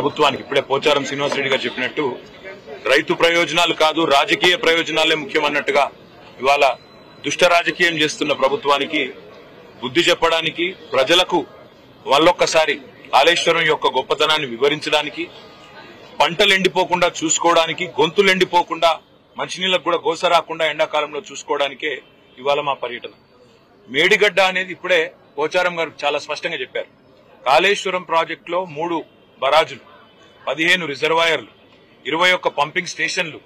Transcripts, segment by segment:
ప్రభుత్వానికి ఇప్పుడే పోచారం శ్రీనివాస్ రెడ్డి గారు చెప్పినట్టు రైతు ప్రయోజనాలు కాదు రాజకీయ ప్రయోజనాలే ముఖ్యమన్నట్టుగా ఇవాళ దుష్ట రాజకీయం చేస్తున్న ప్రభుత్వానికి బుద్ధి చెప్పడానికి ప్రజలకు వాళ్ళొక్కసారి కాళేశ్వరం యొక్క గొప్పతనాన్ని వివరించడానికి పంటలు ఎండిపోకుండా చూసుకోవడానికి గొంతులు ఎండిపోకుండా మంచినీళ్ళకు కూడా గోస రాకుండా ఎండాకాలంలో చూసుకోవడానికే ఇవాళ మా పర్యటన. మేడిగడ్డ అనేది ఇప్పుడే పోచారం గారు చాలా స్పష్టంగా చెప్పారు. కాళేశ్వరం ప్రాజెక్టులో 3 బరాజులు, 15 రిజర్వాయర్లు, 21 పంపింగ్ స్టేషన్లు,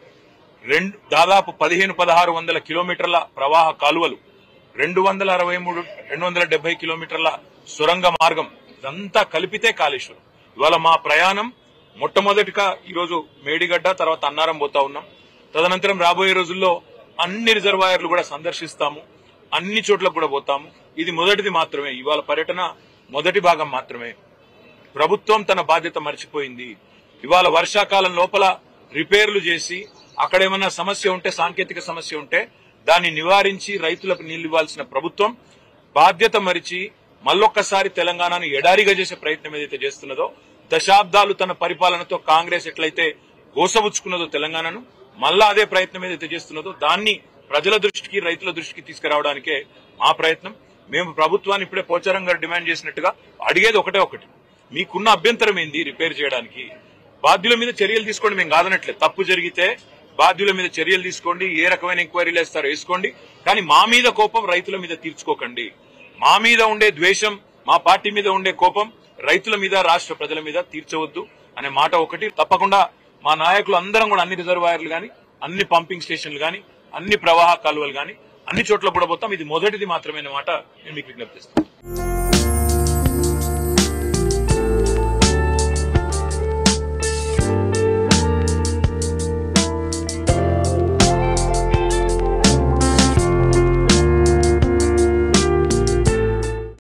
దాదాపు 1500-1600 కిలోమీటర్ల ప్రవాహ కాలువలు, 270 కిలోమీటర్ల సొరంగ మార్గం, ఇదంతా కలిపితే కాళేశ్వరం. ఇవాళ మా ప్రయాణం మొట్టమొదటిగా ఈరోజు మేడిగడ్డ, తర్వాత అన్నారం పోతా ఉన్నాం. తదనంతరం రాబోయే రోజుల్లో అన్ని రిజర్వాయర్లు కూడా సందర్శిస్తాము, అన్ని చోట్లకు కూడా పోతాము. ఇది మొదటిది మాత్రమే, ఇవాళ పర్యటన మొదటి భాగం మాత్రమే. ప్రభుత్వం తన బాధ్యత మర్చిపోయింది. ఇవాళ వర్షాకాలం లోపల రిపేర్లు చేసి అక్కడేమన్నా సమస్య ఉంటే, సాంకేతిక సమస్య ఉంటే దాన్ని నివారించి రైతులకు నీళ్లు ఇవ్వాల్సిన ప్రభుత్వం బాధ్యత మరిచి మళ్ళొక్కసారి తెలంగాణను ఎడారిగా చేసే ప్రయత్నం ఏదైతే చేస్తున్నదో, దశాబ్దాలు తన పరిపాలనతో కాంగ్రెస్ ఎట్లయితే గోసబుచ్చుకున్నదో తెలంగాణను, మళ్ళా అదే ప్రయత్నం ఏదైతే చేస్తున్నదో దాన్ని ప్రజల దృష్టికి రైతుల దృష్టికి తీసుకురావడానికే మా ప్రయత్నం. మేము ప్రభుత్వాన్ని ఇప్పుడే పోచారం గారు డిమాండ్ చేసినట్టుగా అడిగేది ఒకటి, మీకున్న అభ్యంతరం ఏంది రిపేర్ చేయడానికి? బాధ్యుల మీద చర్యలు తీసుకోండి, మేము కాదనట్లేదు. తప్పు జరిగితే బాధ్యుల మీద చర్యలు తీసుకోండి, ఏ రకమైన ఎంక్వైరీలు వేస్తారో వేసుకోండి, కానీ మా మీద కోపం రైతుల మీద తీర్చుకోకండి. మా మీద ఉండే ద్వేషం, మా పార్టీ మీద ఉండే కోపం రైతుల మీద, రాష్ట్ర ప్రజల మీద తీర్చవద్దు అనే మాట ఒకటి. తప్పకుండా మా నాయకులు అందరం కూడా అన్ని రిజర్వాయర్లు గాని, అన్ని పంపింగ్ స్టేషన్లు గాని, అన్ని ప్రవాహ కాలువలు గాని అన్ని చోట్ల కూడా పోతాం. ఇది మొదటిది మాత్రమే మాట నేను మీకు విజ్ఞప్తి చేస్తాను.